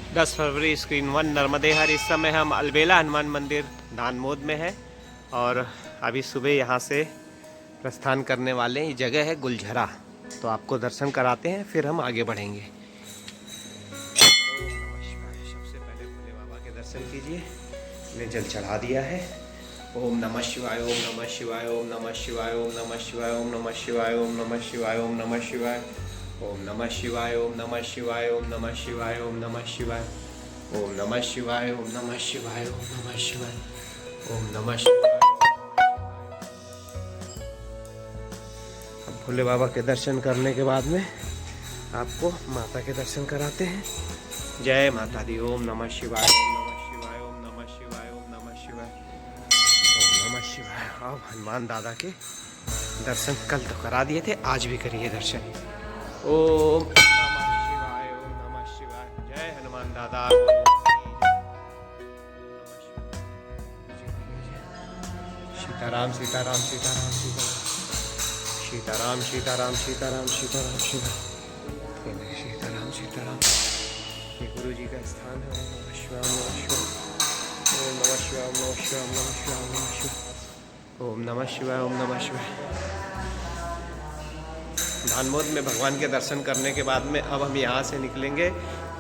10 फरवरी screen 1 नर्मदे हर। इस समय हम अलबेला हनुमान मंदिर धानमोद में हैं और अभी सुबह यहाँ से प्रस्थान करने वाले हैं। ये जगह है गुलझरा, तो आपको दर्शन कराते हैं फिर हम आगे बढ़ेंगे। सबसे पहले भोले बाबा के दर्शन कीजिए। ने जल चढ़ा दिया है। ओम नमः शिवाय, ओम नमः शिवाय, ओम नमः शिवाय, ओम नमः शिवाय, ओम नमः शिवाय, ओम नमः शिवाय, ओम नमः शिवाय, ओम नमः शिवाय, ओम नमः शिवाय, ओम नमः शिवाय, ओम नमः शिवाय, ओम नमः शिवाय, ओम नमः शिवाय, ओम नमः शिवाय, ओम नमः शिवाय। अब भोले बाबा के दर्शन करने के बाद में आपको माता के दर्शन कराते हैं। जय माता दी। ओम नमः शिवाय, ओम नमः शिवाय, ओम नमः शिवाय, ओम नमः शिवाय, ओम नमः शिवाय। अब हनुमान दादा के दर्शन कल तो करा दिए थे, आज भी करिए दर्शन। ओम नमः शिवाय, ओम नमः शिवाय। जय हनुमान दादा। सीताराम सीताराम सीताराम सीताराम सीताराम सीताराम सीताराम सीताराम सीताराम सीताराम। ये गुरु जी का स्थान है। ओम नमः शिवाय, ओम नमः शिवाय, ओम नमः शिवाय, ओम नमः शिवाय, ओम नमः शिवाय, ओम नमः शिवाय, ओम नमः शिवाय। धानमोद में भगवान के दर्शन करने के बाद में अब हम यहाँ से निकलेंगे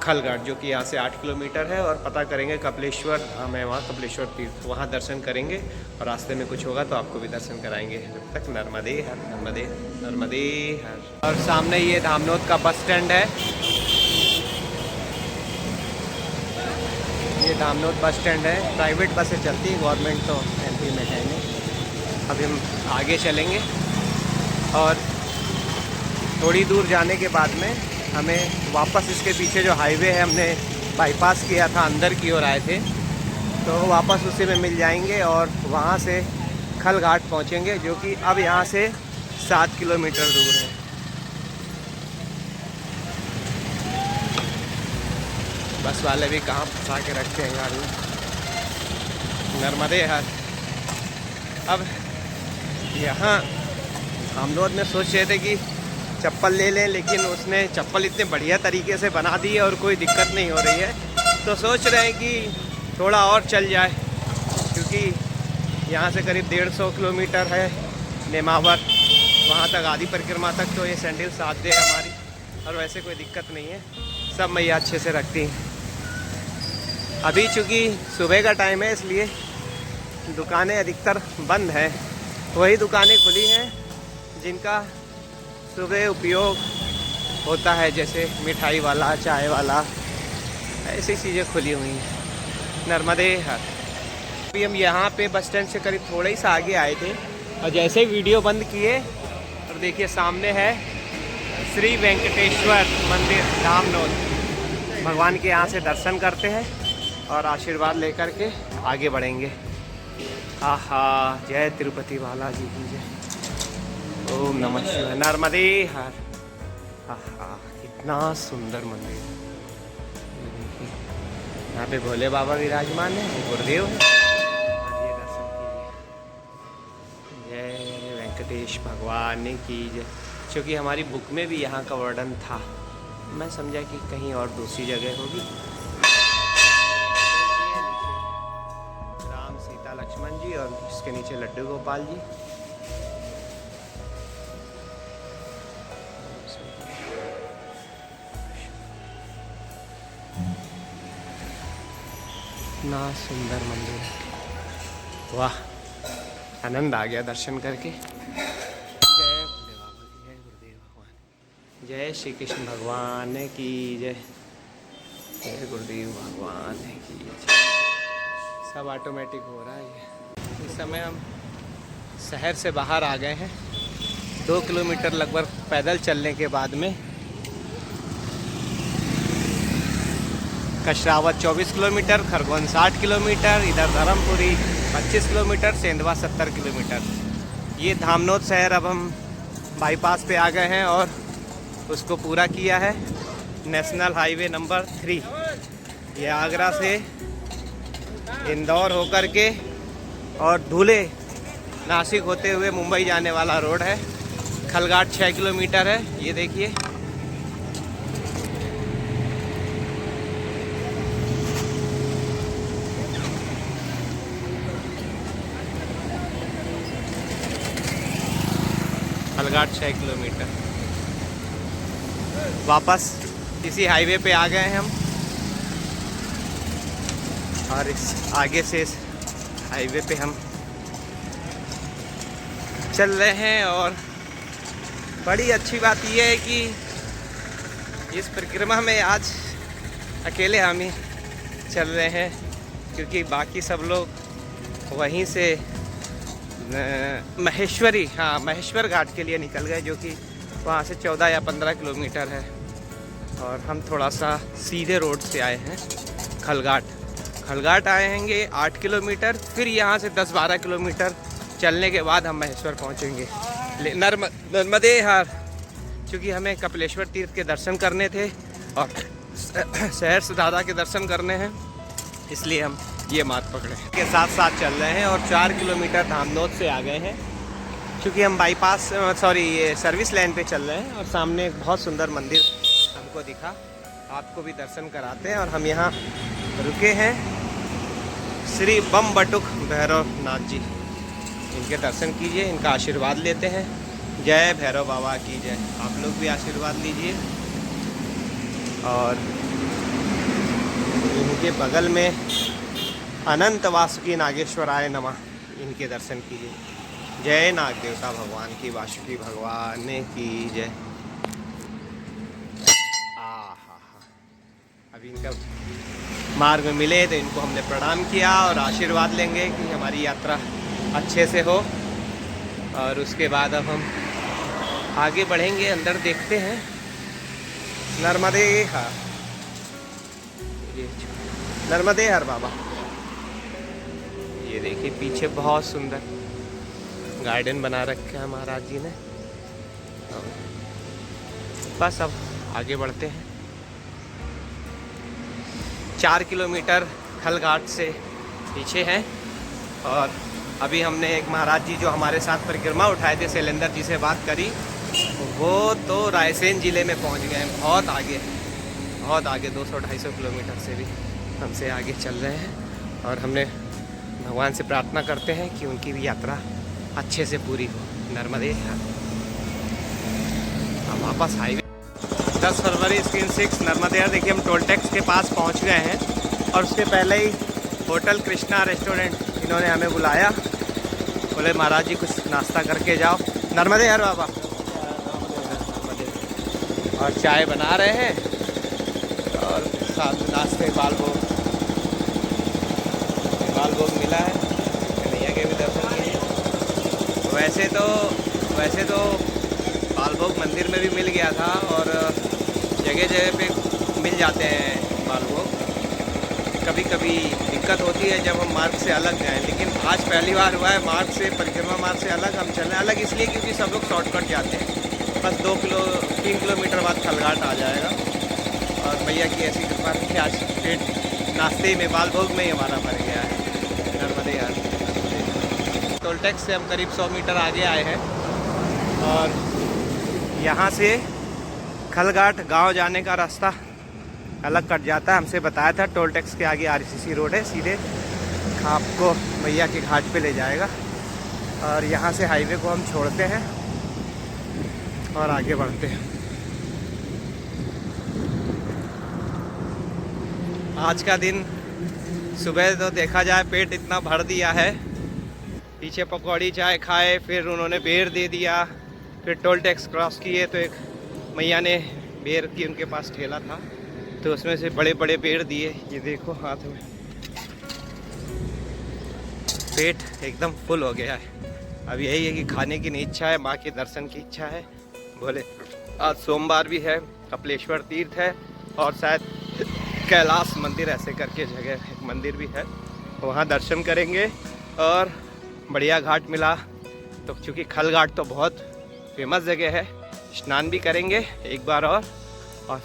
खलघाट, जो कि यहाँ से 8 किलोमीटर है, और पता करेंगे कपिलेश्वर धाम है वहाँ, कपिलेश्वर तीर्थ, वहाँ दर्शन करेंगे और रास्ते में कुछ होगा तो आपको भी दर्शन कराएंगे। जब तक नर्मदे हर, नर्मदे नर्मदे हर। और सामने ये धामनोद का बस स्टैंड है। ये धामनोद बस स्टैंड है। प्राइवेट बसें चलती हैं, गवर्नमेंट तो एमपी में है नहीं। अभी हम आगे चलेंगे और थोड़ी दूर जाने के बाद में हमें वापस इसके पीछे जो हाईवे है, हमने बाईपास किया था, अंदर की ओर आए थे, तो वापस उसी में मिल जाएंगे और वहाँ से खलघाट पहुँचेंगे, जो कि अब यहाँ से 7 किलोमीटर दूर है। बस वाले भी कहाँ फंसा के रखते हैं गाड़ी। नर्मदे हर। अब यहाँ धामनोद में सोच रहे थे कि चप्पल ले लें, लेकिन उसने चप्पल इतने बढ़िया तरीके से बना दी है और कोई दिक्कत नहीं हो रही है, तो सोच रहे हैं कि थोड़ा और चल जाए, क्योंकि यहाँ से करीब 150 किलोमीटर है नेमावर, वहाँ तक आधी परिक्रमा तक तो ये सैंडल साथ दे हमारी, और वैसे कोई दिक्कत नहीं है, सब मैया अच्छे से रखती हैं। अभी चूँकि सुबह का टाइम है इसलिए दुकानें अधिकतर बंद हैं। वही दुकानें खुली हैं जिनका सुबह उपयोग होता है, जैसे मिठाई वाला, चाय वाला, ऐसी चीज़ें खुली हुई हैं। नर्मदे हर। अभी हम यहाँ पे बस स्टैंड से करीब थोड़ा ही सा आगे आए थे और जैसे ही वीडियो बंद किए और देखिए सामने है श्री वेंकटेश्वर मंदिर धामनोद। भगवान के यहाँ से दर्शन करते हैं और आशीर्वाद लेकर के आगे बढ़ेंगे। आहा, जय तिरुपति बालाजी की जय। ओम नमः शिवाय। नर्मदे हर। आहा, कितना सुंदर मंदिर। देखिए यहाँ पे भोले बाबा विराजमान है, गुरुदेव है। ये दर्शन कीजिए। जय वेंकटेश भगवान की जय। क्योंकि हमारी बुक में भी यहाँ का वर्णन था, मैं समझा कि कहीं और दूसरी जगह होगी। राम सीता लक्ष्मण जी और इसके नीचे लड्डू गोपाल जी। इतना सुंदर मंदिर, वाह, आनंद आ गया दर्शन करके। जय भोले बाबा की जय, गुरुदेव भगवान जय, श्री कृष्ण भगवान की जय, जय गुरुदेव भगवान की जय। सब ऑटोमेटिक हो रहा है। इस समय हम शहर से बाहर आ गए हैं। 2 किलोमीटर लगभग पैदल चलने के बाद में कशरावत 24 किलोमीटर, खरगोन 60 किलोमीटर, इधर धर्मपुरी 25 किलोमीटर, सेंधवा 70 किलोमीटर। ये धामनोद शहर अब हम बाईपास पे आ गए हैं और उसको पूरा किया है। नेशनल हाईवे नंबर 3, ये आगरा से इंदौर होकर के और धुले नासिक होते हुए मुंबई जाने वाला रोड है। खलघाट 6 किलोमीटर है, ये देखिए। खलघाट 6 किलोमीटर। वापस इसी हाईवे पे आ गए हैं हम, और इस आगे से इस हाईवे पे हम चल रहे हैं। और बड़ी अच्छी बात यह है कि इस परिक्रमा में आज अकेले हम ही चल रहे हैं, क्योंकि बाकी सब लोग वहीं से महेश्वर घाट के लिए निकल गए, जो कि वहाँ से 14 या 15 किलोमीटर है। और हम थोड़ा सा सीधे रोड से आए हैं खलघाट आए हैंगे 8 किलोमीटर, फिर यहाँ से 10-12 किलोमीटर चलने के बाद हम महेश्वर पहुँचेंगे। नर्मदे हार, क्योंकि हमें कपिलेश्वर तीर्थ के दर्शन करने थे और सहर्ष दादा के दर्शन करने हैं, इसलिए हम ये मार्ग पकड़े के साथ साथ चल रहे हैं। और 4 किलोमीटर धामनोद से आ गए हैं, क्योंकि हम ये सर्विस लाइन पे चल रहे हैं। और सामने एक बहुत सुंदर मंदिर हमको दिखा, आपको भी दर्शन कराते हैं। और हम यहाँ रुके हैं श्री बम बटुक भैरव नाथ जी, इनके दर्शन कीजिए, इनका आशीर्वाद लेते हैं। जय भैरव बाबा की जय। आप लोग भी आशीर्वाद लीजिए। और इनके बगल में अनंत वासुकी नागेश्वराय नमः, इनके दर्शन कीजिए। जय नाग देवता भगवान की, वासुकी भगवान की जय। अभी इनका मार्ग में मिले तो इनको हमने प्रणाम किया और आशीर्वाद लेंगे कि हमारी यात्रा अच्छे से हो। और उसके बाद अब हम आगे बढ़ेंगे, अंदर देखते हैं। नर्मदे हर, नर्मदे हर बाबा। ये देखिए पीछे बहुत सुंदर गार्डन बना रखा है महाराज जी ने। बस अब आगे बढ़ते हैं। 4 किलोमीटर खलघाट से पीछे हैं। और अभी हमने एक महाराज जी जो हमारे साथ परिक्रमा उठाए थे, शैलेंद्र जी से बात करी, वो तो रायसेन ज़िले में पहुंच गए हैं, बहुत आगे 200-250 किलोमीटर से भी हमसे आगे चल रहे हैं। और हमने भगवान से प्रार्थना करते हैं कि उनकी भी यात्रा अच्छे से पूरी हो। नर्मदे। हम वापस हाईवे 10 फरवरी स्क्रीन 6 नर्मदे। देखिए हम टोल टैक्स के पास पहुंच गए हैं, और उसके पहले ही होटल कृष्णा रेस्टोरेंट इन्होंने हमें बुलाया, बोले महाराज जी कुछ नाश्ता करके जाओ। नर्मदे हर बाबा। और चाय बना रहे हैं, और साथ नाश्ते बाल भोग मिला है, कन्हैया के भी दर्शन किए। वैसे तो बाल भोग मंदिर में भी मिल गया था, और जगह पे मिल जाते हैं बाल भोग। कभी कभी दिक्कत होती है जब हम मार्ग से अलग जाएं, लेकिन आज पहली बार हुआ है मार्ग से, परिक्रमा मार्ग से अलग हम चलें। अलग इसलिए क्योंकि सब लोग शॉर्टकट जाते हैं। बस 3 किलोमीटर बाद खलघाट आ जाएगा। और भैया की ऐसी कृपा है कि आज पेट नाश्ते में बाल भोग में ही हमारा भर गया है। नर्मदे यार। टोल टैक्स से हम करीब 100 मीटर आगे आए हैं, और यहाँ से खलघाट गांव जाने का रास्ता अलग कट जाता है। हमसे बताया था टोल टैक्स के आगे RCC रोड है, सीधे आपको भैया के घाट पे ले जाएगा। और यहाँ से हाईवे को हम छोड़ते हैं और आगे बढ़ते हैं। आज का दिन सुबह तो देखा जाए पेट इतना भर दिया है, पीछे पकौड़ी चाय खाए, फिर उन्होंने बेर दे दिया, फिर टोल टैक्स क्रॉस किए तो एक मैया ने बेर की, उनके पास ठेला था तो उसमें से बड़े बड़े बेर दिए। ये देखो हाथ में, पेट एकदम फुल हो गया है। अब यही है कि खाने की नहीं इच्छा है, माँ के दर्शन की इच्छा है। बोले आज सोमवार भी है, कपिलेश्वर तीर्थ है, और शायद कैलाश मंदिर ऐसे करके जगह एक मंदिर भी है, वहाँ दर्शन करेंगे। और बढ़िया घाट मिला तो, चूँकि खलघाट तो बहुत फेमस जगह है, स्नान भी करेंगे एक बार और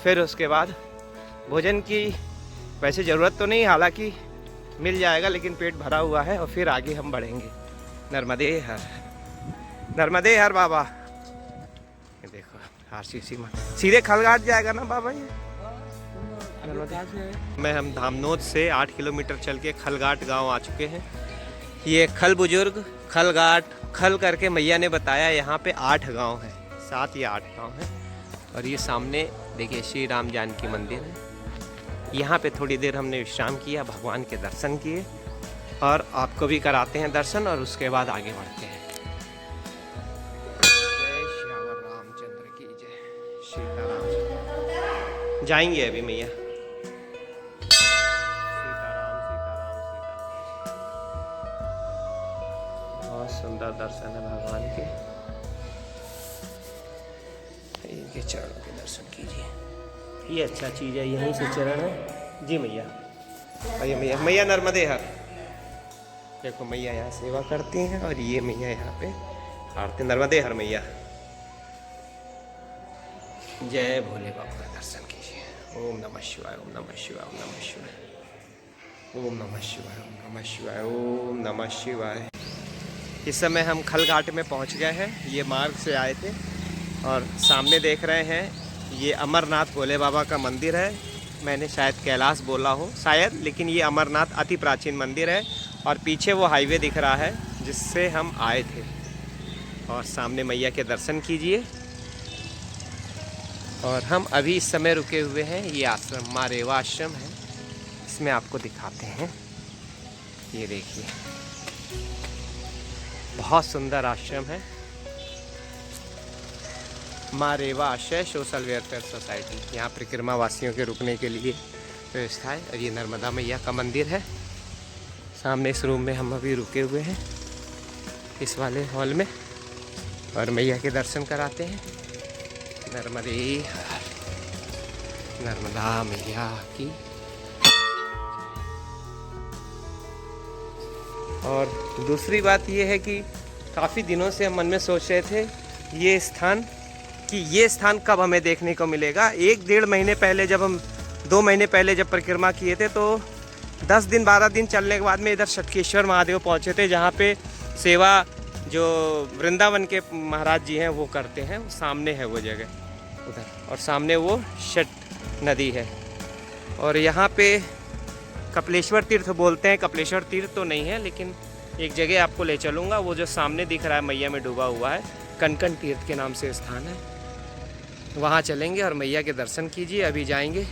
फिर उसके बाद भोजन की वैसे ज़रूरत तो नहीं, हालांकि मिल जाएगा, लेकिन पेट भरा हुआ है। और फिर आगे हम बढ़ेंगे। नर्मदे हर, नर्मदे हर बाबा। ये देखो RCC में सीधे खलघाट जाएगा ना बाबा ये। में हम धामनोद से 8 किलोमीटर चल के खलघाट गांव आ चुके हैं। ये खल बुजुर्ग, खल घाट, खल करके मैया ने बताया यहाँ पे 8 गांव हैं, 7 या 8 गांव हैं। और ये सामने देखिए श्री राम जानकी मंदिर है। यहाँ पे थोड़ी देर हमने विश्राम किया, भगवान के दर्शन किए और आपको भी कराते हैं दर्शन और उसके बाद आगे बढ़ते हैं। जय श्यावर रामचंद्र की जय, सीताराम। जाएंगे अभी मैया। सीताराम सीताराम सीताराम। बहुत सुंदर दर्शन है भगवान के। इनके चरणों के दर्शन कीजिए, ये अच्छा चीज़ है, यहीं से चरण है जी मैया। आइए मैया, मैया नर्मदे हर। देखो मैया यहाँ सेवा करती हैं और ये मैया यहाँ पे आरती। नर्मदे हर मैया। जय भोले बाबा का दर्शन कीजिए। ओम नमः शिवाय, ओम नमः शिवाय, ओम नमः शिवाय, ओम नमः शिवाय, ओम नमः शिवाय, ओम नमः शिवाय। इस समय हम खल घाट में पहुँच गए हैं। ये मार्ग से आए थे और सामने देख रहे हैं ये अमरनाथ भोले बाबा का मंदिर है। मैंने शायद कैलाश बोला हो शायद, लेकिन ये अमरनाथ अति प्राचीन मंदिर है। और पीछे वो हाईवे दिख रहा है जिससे हम आए थे। और सामने मैया के दर्शन कीजिए। और हम अभी इस समय रुके हुए हैं, ये आश्रम माँ रेवा आश्रम है, इसमें आपको दिखाते हैं। ये देखिए बहुत सुंदर आश्रम है। माँ रेवा आश्रय सोशल वेलफेयर सोसाइटी। यहाँ परिक्रमा वासियों के रुकने के लिए व्यवस्था है। और ये नर्मदा मैया का मंदिर है। सामने इस रूम में हम अभी रुके हुए हैं, इस वाले हॉल में, और मैया के दर्शन कराते हैं। नर्मदे हर, नर्मदा मैया की। और दूसरी बात ये है कि काफ़ी दिनों से हम मन में सोच रहे थे ये स्थान कब हमें देखने को मिलेगा। 1-1.5 महीने पहले जब हम 2 महीने पहले जब परिक्रमा किए थे तो 10 दिन 12 दिन चलने के बाद में इधर शतकेश्वर महादेव पहुँचे थे, जहाँ पे सेवा जो वृंदावन के महाराज जी हैं वो करते हैं। वो सामने है वो जगह उधर, और सामने वो शट नदी है। और यहाँ पे कपिलेश्वर तीर्थ बोलते हैं, कपिलेश्वर तीर्थ तो नहीं है, लेकिन एक जगह आपको ले चलूँगा। वो जो सामने दिख रहा है मैया में डूबा हुआ है, कनकन तीर्थ के नाम से स्थान है, वहाँ चलेंगे और मैया के दर्शन कीजिए। अभी जाएंगे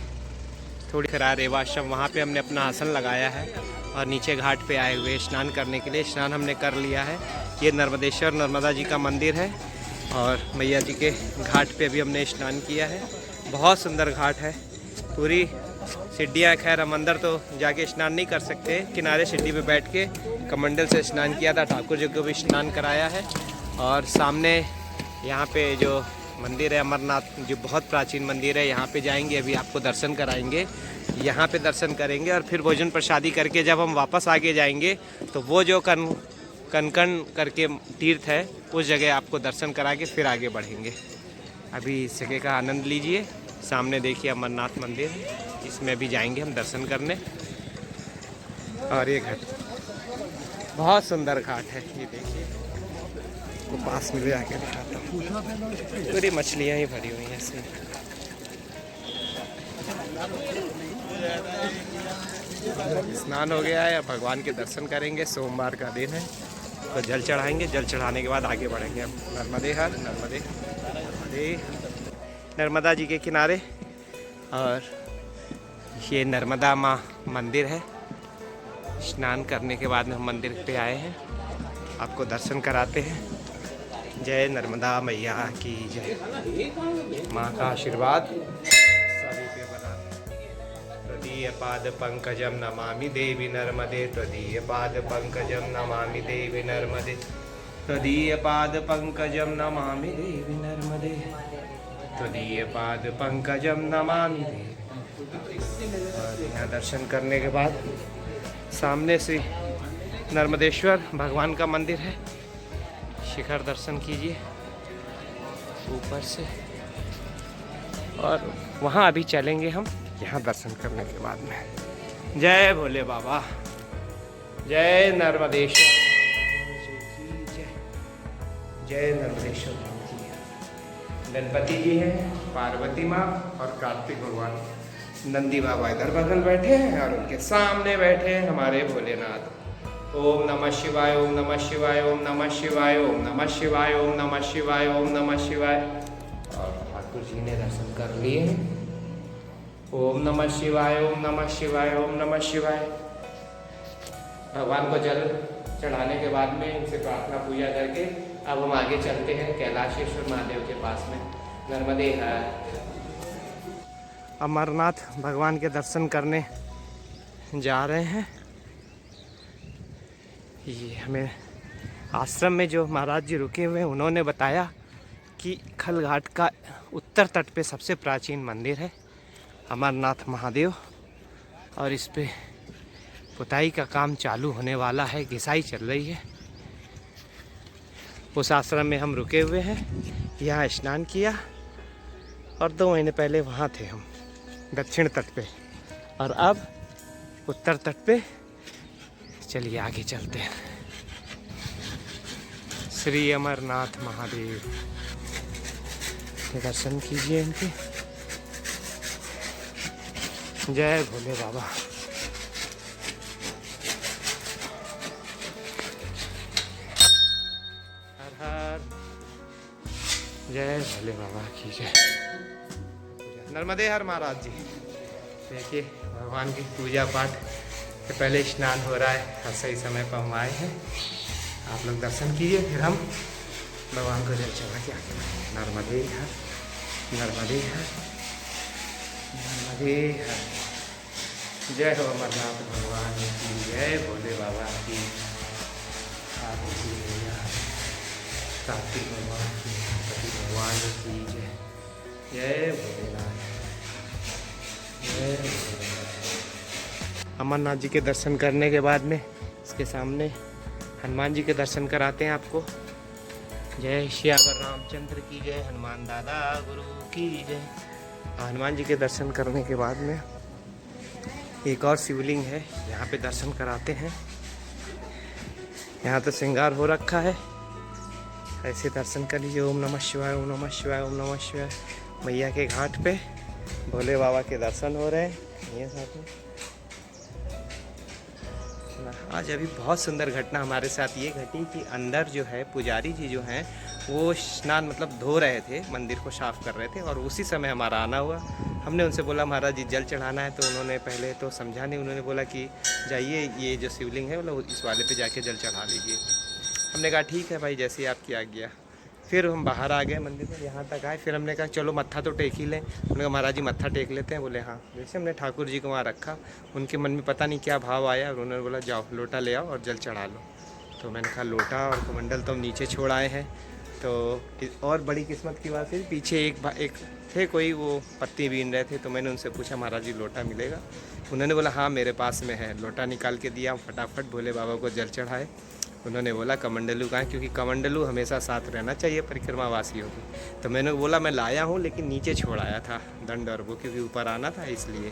थोड़ी खरा रेवा आश्रम, वहाँ पे हमने अपना आसन लगाया है और नीचे घाट पे आए हुए स्नान करने के लिए। स्नान हमने कर लिया है। ये नर्मदेश्वर नर्मदा जी का मंदिर है और मैया जी के घाट पे भी हमने स्नान किया है। बहुत सुंदर घाट है, पूरी सीढ़ियाँ। खैर हम अंदर तो जाके स्नान नहीं कर सकते, किनारे सीढ़ी पे बैठ के कमंडल से स्नान किया था। ठाकुर जी को भी स्नान कराया है। और सामने यहाँ पे जो मंदिर है अमरनाथ, जो बहुत प्राचीन मंदिर है, यहाँ पे जाएंगे, अभी आपको दर्शन कराएंगे। यहाँ पे दर्शन करेंगे और फिर भोजन प्रसादी करके जब हम वापस आगे जाएंगे तो वो जो कनकन करके तीर्थ है उस जगह आपको दर्शन करा के फिर आगे बढ़ेंगे। अभी इस जगह का आनंद लीजिए। सामने देखिए अमरनाथ मंदिर है, इसमें भी जाएंगे हम दर्शन करने। और ये घाट बहुत सुंदर घाट है, ये देखिए, को पास में ले आके दिखाता हूँ। पूरी मछलियाँ ही भरी हुई हैं इसमें। स्नान हो गया है, अब भगवान के दर्शन करेंगे। सोमवार का दिन है तो जल चढ़ाएंगे। जल चढ़ाने के बाद आगे बढ़ेंगे हम। नर्मदे हर, नर्मदे नर्मदे, नर्मदा जी के किनारे। और ये नर्मदा माँ मंदिर है। स्नान करने के बाद में हम मंदिर पे आए हैं, आपको दर्शन कराते हैं। जय नर्मदा मैया की जय। माँ का आशीर्वाद सभी पे बना। त्वदीय पाद पंकजम नमामि देवी नर्मदे, त्वदीय पाद पंकजम नमामि देवी नर्मदे, त्वदीय पाद पंकजम नमामि देवी नर्मदे, त्वदीय पाद पंकजम नमामि देवी। और यहाँ दर्शन करने के बाद सामने से नर्मदेश्वर भगवान का मंदिर है, शिखर दर्शन कीजिए ऊपर से। और वहाँ अभी चलेंगे हम, यहाँ दर्शन करने के बाद में। जय भोले बाबा, जय नर्मदेश्वर, जय नर्मदेश्वर जी। गणपति जी हैं, पार्वती माँ और कार्तिक भगवान। नंदी बाबा इधर बगल बैठे हैं और उनके सामने बैठे हैं हमारे भोलेनाथ। ओम नमः शिवाय, ओम नमः शिवाय, ओम नमः शिवाय, ओम नमः शिवाय, ओम नमः शिवाय, ओम नमः शिवाय। और ठाकुर जी ने दर्शन कर लिए। ओम नमः शिवाय, ओम नमः शिवाय, ओम नमः शिवाय। भगवान को जल चढ़ाने के बाद में इनसे प्रार्थना पूजा करके अब हम आगे चलते हैं कैलाशेश्वर महादेव के पास में। नर्मदे हर। अमरनाथ भगवान के दर्शन करने जा रहे हैं। ये हमें आश्रम में जो महाराज जी रुके हुए हैं उन्होंने बताया कि खलघाट का उत्तर तट पे सबसे प्राचीन मंदिर है अमरनाथ महादेव, और इस पे पुताई का काम चालू होने वाला है, घिसाई चल रही है। उस आश्रम में हम रुके हुए हैं, यहाँ स्नान किया और 2 महीने पहले वहाँ थे हम दक्षिण तट पे, और अब उत्तर तट पे। चलिए आगे चलते हैं। श्री अमरनाथ महादेव के दर्शन कीजिए इनके। जय भोले बाबा। हर हर। जय भोले बाबा की जय। नर्मदे हर महाराज जी। देखिए भगवान की पूजा पाठ के पहले स्नान हो रहा है और सही समय पर हम आए हैं। आप लोग दर्शन कीजिए, फिर हम भगवान को जल चढ़ा के आगे बढ़ेंगे। नर्मदे हर, नर्मदे हर, नर्मदे हर। जय हो अमरनाथ भगवान की जय, भोले बाबा की, कार्तिक भगवान की, गणपति भगवान की जय। जय भोलेनाथ, जय भोलेनाथ। अमरनाथ जी के दर्शन करने के बाद में इसके सामने हनुमान जी के दर्शन कराते हैं आपको। जय श्यावर रामचंद्र की जय, हनुमान दादा गुरु की जय। हनुमान जी के दर्शन करने के बाद में एक और शिवलिंग है, यहाँ पे दर्शन कराते हैं। यहाँ तो श्रृंगार हो रखा है, ऐसे दर्शन कर लीजिए। ओम नमः शिवाय, ओम नमः शिवाय, ओम नमः शिवाय। मैया के घाट पे भोले बाबा के दर्शन हो रहे हैं ये साथ में। आज अभी बहुत सुंदर घटना हमारे साथ ये घटी कि अंदर जो है पुजारी जी जो हैं वो स्नान मतलब धो रहे थे, मंदिर को साफ कर रहे थे, और उसी समय हमारा आना हुआ। हमने उनसे बोला महाराज जी जल चढ़ाना है, तो उन्होंने पहले तो समझा नहीं, उन्होंने बोला कि जाइए ये जो शिवलिंग है मतलब इस वाले पे जाके जल चढ़ा लीजिए। हमने कहा ठीक है भाई, जैसे आपकी आज्ञा। फिर हम बाहर आ गए मंदिर में, यहाँ तक आए, फिर हमने कहा चलो मत्था तो टेक ही लें। उन्होंने कहा महाराज जी मत्था टेक लेते हैं। बोले हाँ। जैसे हमने ठाकुर जी को वहाँ रखा, उनके मन में पता नहीं क्या भाव आया और उन्होंने बोला जाओ लोटा ले आओ और जल चढ़ा लो। तो मैंने कहा लोटा और कमंडल तो हम नीचे छोड़ आए हैं। तो और बड़ी किस्मत की बात है, पीछे एक थे कोई, वो पत्ती बीन रहे थे, तो मैंने उनसे पूछा महाराज जी लोटा मिलेगा? उन्होंने बोला हाँ मेरे पास में है। लोटा निकाल के दिया, फटाफट भोले बाबा को जल चढ़ाए। उन्होंने बोला कमंडलू कहाँ, क्योंकि कमंडलू हमेशा साथ रहना चाहिए परिक्रमा वासियों की। तो मैंने बोला मैं लाया हूँ लेकिन नीचे छोड़ आया था दंड और वो, क्योंकि ऊपर आना था इसलिए।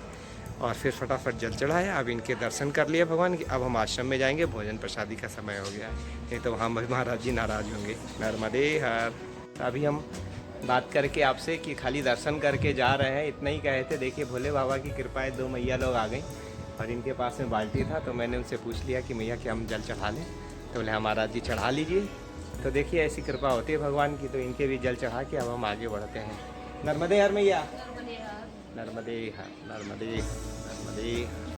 और फिर फटाफट जल चढ़ाया। अब इनके दर्शन कर लिए भगवान की। अब हम आश्रम में जाएंगे, भोजन प्रसादी का समय हो गया है, नहीं तो वहाँ महाराज जी नाराज़ होंगे। नर्मदे हर। अभी हम बात करके आपसे कि खाली दर्शन करके जा रहे हैं, इतना ही कहे थे। देखिए भोले बाबा की कृपा है, 2 मैया लोग आ गई और इनके पास में बाल्टी था, तो मैंने उनसे पूछ लिया कि मैया क्या हम जल चढ़ा लें? तो बोले हाँ महाराज जी चढ़ा लीजिए। तो देखिए ऐसी कृपा होती है भगवान की, तो इनके भी जल चढ़ा के अब हम आगे बढ़ते हैं। नर्मदे हर मैया, नर्मदे हर, नर्मदे, नर्मदे।